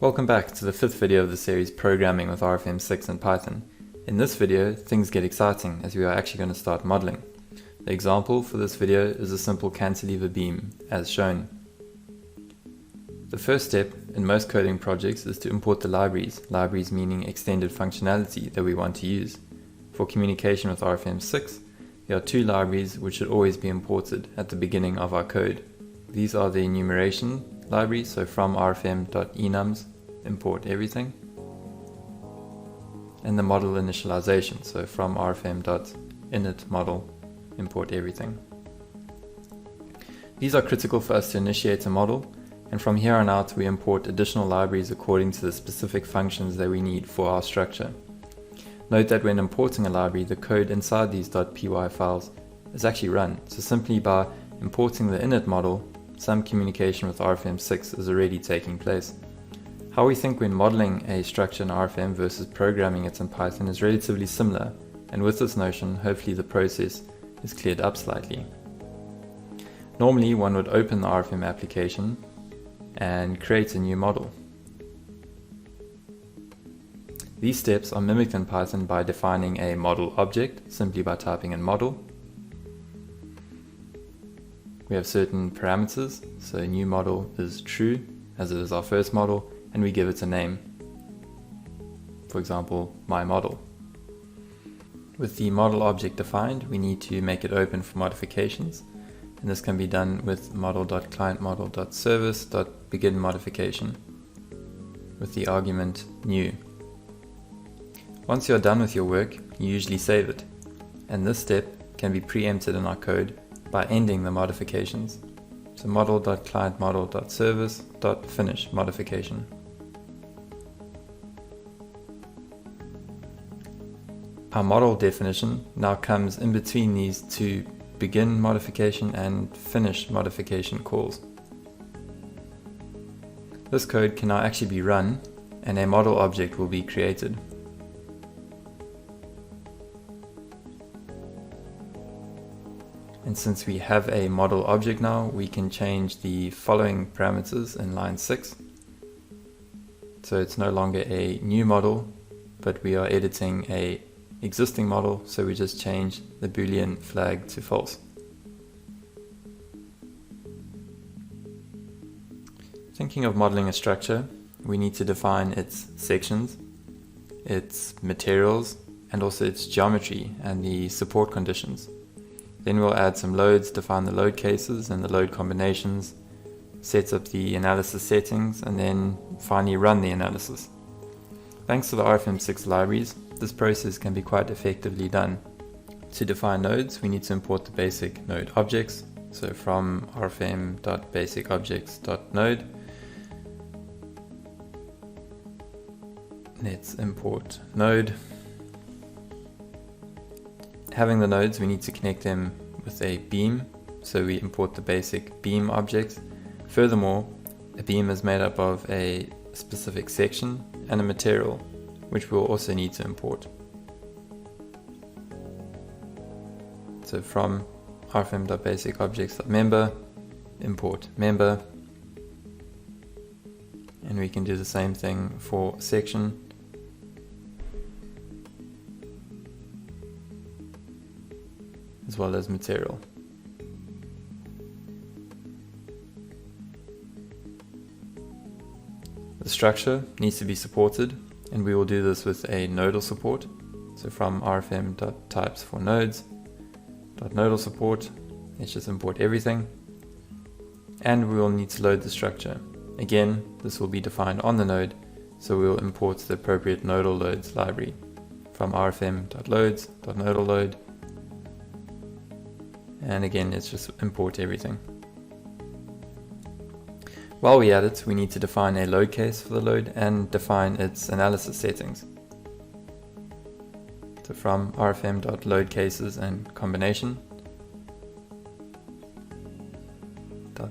Welcome back to the fifth video of the series Programming with RFEM 6 in Python. In this video, things get exciting as we are actually going to start modeling. The example for this video is a simple cantilever beam, as shown. The first step in most coding projects is to import the libraries meaning extended functionality that we want to use. For communication with RFEM 6, there are two libraries which should always be imported at the beginning of our code. These are the enumeration library, so from rfm.enums, import everything, and the model initialization, so from rfm.initModel, import everything. These are critical for us to initiate a model, and from here on out we import additional libraries according to the specific functions that we need for our structure. Note that when importing a library, the code inside these .py files is actually run, so simply by importing the init model, some communication with RFEM 6 is already taking place. How we think when modeling a structure in RFEM versus programming it in Python is relatively similar, and with this notion, hopefully the process is cleared up slightly. Normally, one would open the RFEM application and create a new model. These steps are mimicked in Python by defining a model object, simply by typing in model. We have certain parameters, so new model is true, as it is our first model, and we give it a name. For example, my model. With the model object defined, we need to make it open for modifications, and this can be done with model.clientModel.service.begin modification with the argument new. Once you're done with your work, you usually save it, and this step can be preempted in our code by ending the modifications. So model.clientModel.service.finish modification. Our model definition now comes in between these two begin modification and finish modification calls. This code can now actually be run and a model object will be created. And since we have a model object now, we can change the following parameters in line 6. So it's no longer a new model, but we are editing a existing model, so we just change the Boolean flag to false. Thinking of modeling a structure, we need to define its sections, its materials, and also its geometry and the support conditions. Then we'll add some loads, define the load cases and the load combinations, set up the analysis settings, and then finally run the analysis. Thanks to the RFEM 6 libraries, this process can be quite effectively done. To define nodes, we need to import the basic node objects, so from rfm.basicobjects.node, let's import node. Having the nodes, we need to connect them with a beam, so we import the basic beam object. Furthermore, a beam is made up of a specific section and a material, which we'll also need to import. So from rfm.basicobjects.member, import member, and we can do the same thing for section. As well as material. The structure needs to be supported, and we will do this with a nodal support. So from rfm.types for nodes, .nodal support, let's just import everything, and we will need to load the structure. Again, this will be defined on the node, so we will import the appropriate nodal loads library from rfm.loads.nodal load. And again, let's just import everything. While we add it, we need to define a load case for the load and define its analysis settings. So from rfm.loadcases and combination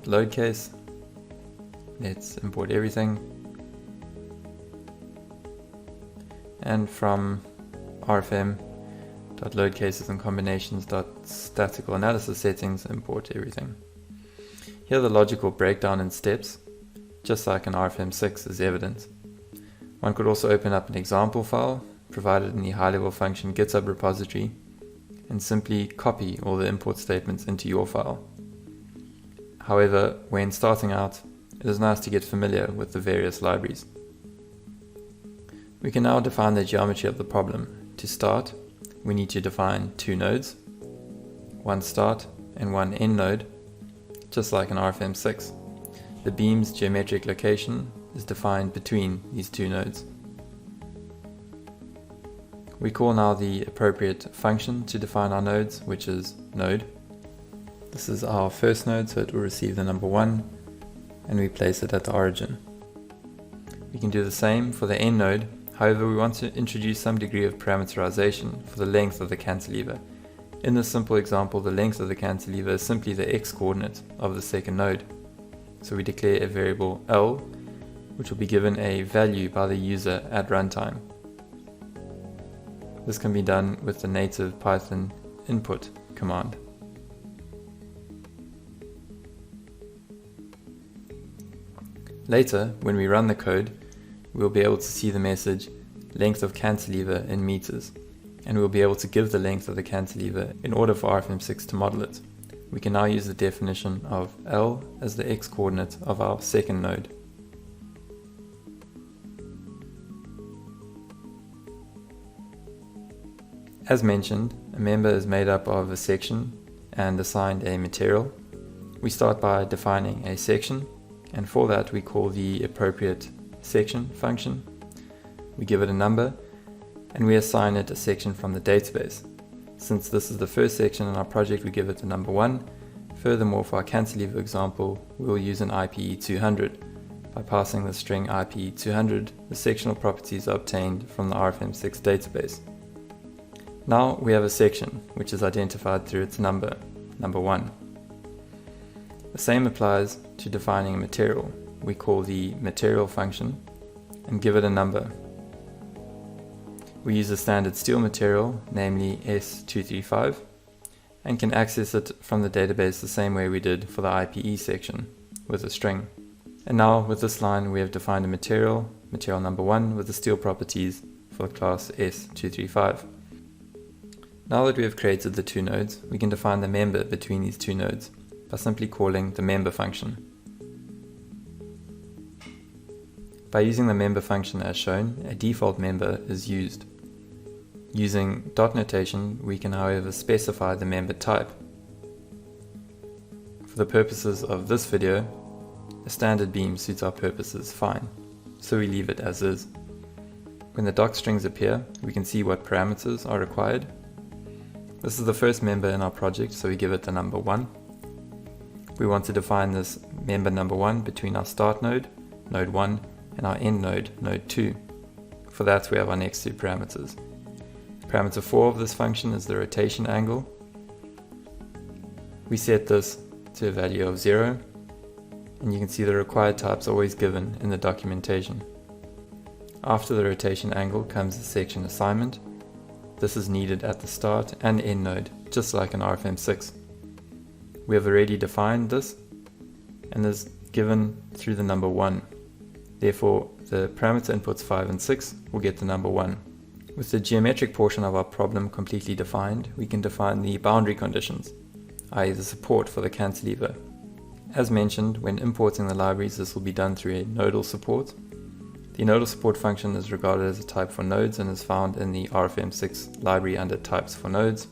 .load case, let's import everything. And from rfm.load cases and combinations.statical analysis settings, import everything. Here the logical breakdown in steps, just like in RFEM 6, is evident. One could also open up an example file provided in the high-level function GitHub repository and simply copy all the import statements into your file. However, when starting out, it is nice to get familiar with the various libraries. We can now define the geometry of the problem. To start, we need to define two nodes, one start and one end node, just like in RFEM 6. The beam's geometric location is defined between these two nodes. We call now the appropriate function to define our nodes, which is node. This is our first node, so it will receive the number 1, and we place it at the origin. We can do the same for the end node. However, we want to introduce some degree of parameterization for the length of the cantilever. In this simple example, the length of the cantilever is simply the x-coordinate of the second node. So we declare a variable L, which will be given a value by the user at runtime. This can be done with the native Python input command. Later, when we run the code, we'll be able to see the message length of cantilever in meters, and we'll be able to give the length of the cantilever in order for RFEM 6 to model it. We can now use the definition of L as the x-coordinate of our second node. As mentioned, a member is made up of a section and assigned a material. We start by defining a section, and for that we call the appropriate section function. We give it a number, and we assign it a section from the database. Since this is the first section in our project, we give it the number 1. Furthermore, for our cantilever example, we will use an IPE 200. By passing the string IPE 200, the sectional properties are obtained from the RFEM 6 database. Now we have a section, which is identified through its number 1. The same applies to defining a material. We call the material function and give it a number. We use a standard steel material, namely S235, and can access it from the database the same way we did for the IPE section, with a string. And now with this line we have defined a material number 1 with the steel properties for the class S235. Now that we have created the two nodes, we can define the member between these two nodes by simply calling the member function. By using the member function as shown, a default member is used. Using dot notation, we can however specify the member type. For the purposes of this video, a standard beam suits our purposes fine, so we leave it as is. When the doc strings appear, we can see what parameters are required. This is the first member in our project, so we give it the number 1. We want to define this member number 1 between our start node, node 1, and our end node, node 2. For that we have our next two parameters. Parameter 4 of this function is the rotation angle. We set this to a value of 0, and you can see the required types always given in the documentation. After the rotation angle comes the section assignment. This is needed at the start and end node, just like in RFEM 6. We have already defined this, and is given through the number 1. Therefore, the parameter inputs 5 and 6 will get the number 1. With the geometric portion of our problem completely defined, we can define the boundary conditions, i.e. the support for the cantilever. As mentioned, when importing the libraries, this will be done through a nodal support. The nodal support function is regarded as a type for nodes and is found in the RFEM 6 library under types for nodes,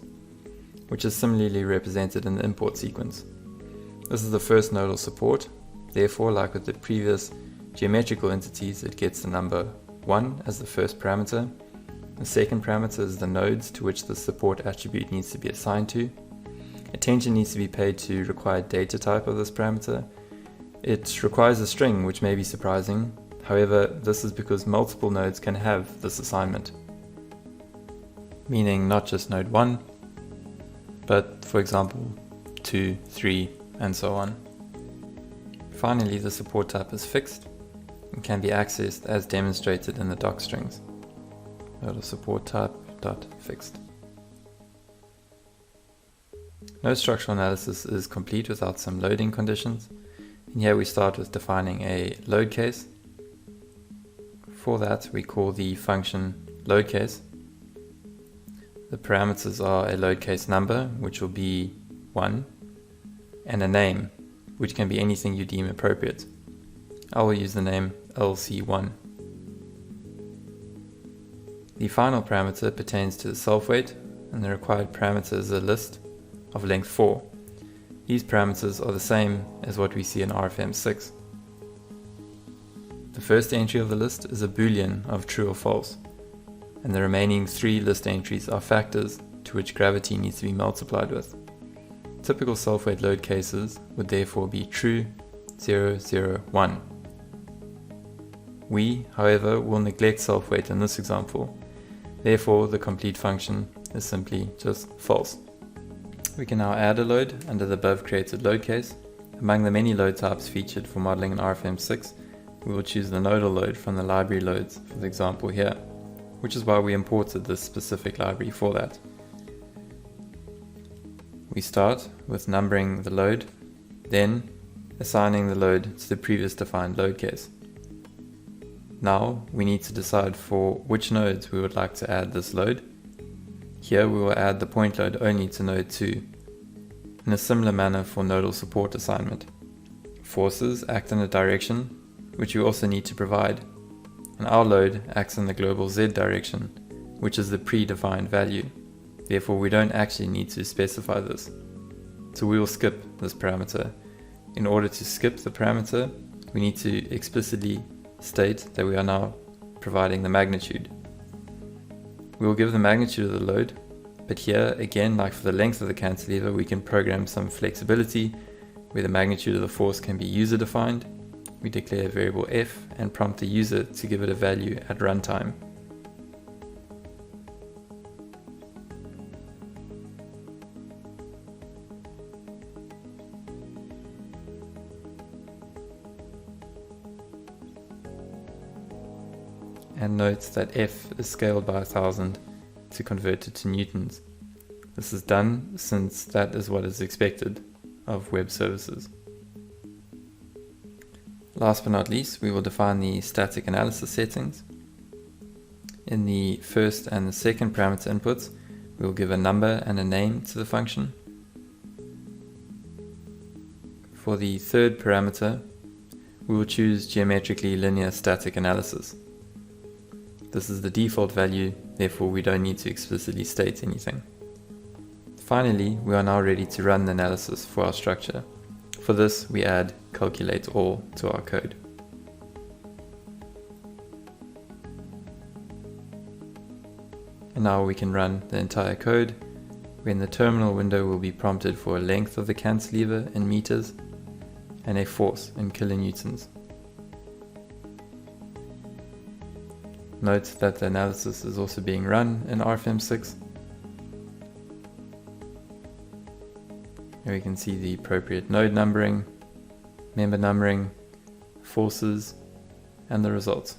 which is similarly represented in the import sequence. This is the first nodal support. Therefore, like with the previous geometrical entities, it gets the number 1 as the first parameter. The second parameter is the nodes to which the support attribute needs to be assigned to. Attention needs to be paid to required data type of this parameter. It requires a string, which may be surprising. However, this is because multiple nodes can have this assignment, meaning not just node 1, but for example 2, 3, and so on. Finally, the support type is fixed and can be accessed as demonstrated in the doc strings. Nodal support type dot fixed. No structural analysis is complete without some loading conditions. And here we start with defining a load case. For that, we call the function loadCase. The parameters are a loadCase number, which will be 1, and a name, which can be anything you deem appropriate. I will use the name LC1. The final parameter pertains to the self-weight, and the required parameter is a list of length 4. These parameters are the same as what we see in RFEM 6. The first entry of the list is a boolean of true or false, and the remaining 3 list entries are factors to which gravity needs to be multiplied with. Typical self-weight load cases would therefore be true, 0, 0, 1. We, however, will neglect self-weight in this example. Therefore, the complete function is simply just false. We can now add a load under the above created load case. Among the many load types featured for modeling in RFEM 6, we will choose the nodal load from the library loads for the example here, which is why we imported this specific library for that. We start with numbering the load, then assigning the load to the previous defined load case. Now we need to decide for which nodes we would like to add this load. Here we will add the point load only to node 2, in a similar manner for nodal support assignment. Forces act in a direction, which we also need to provide, and our load acts in the global Z direction, which is the predefined value. Therefore we don't actually need to specify this. So we will skip this parameter. In order to skip the parameter, we need to explicitly state that we are now providing the magnitude. We will give the magnitude of the load, but here again, like for the length of the cantilever, we can program some flexibility where the magnitude of the force can be user defined. We declare a variable f and prompt the user to give it a value at runtime. And note that f is scaled by 1000 to convert it to newtons. This is done since that is what is expected of web services. Last but not least, we will define the static analysis settings. In the first and the second parameter inputs, we will give a number and a name to the function. For the third parameter, we will choose geometrically linear static analysis. This is the default value, therefore we don't need to explicitly state anything. Finally, we are now ready to run the analysis for our structure. For this, we add calculate all to our code. And now we can run the entire code, when the terminal window will be prompted for a length of the cantilever in meters and a force in kilonewtons. Note that the analysis is also being run in RFEM 6. Here we can see the appropriate node numbering, member numbering, forces, and the results.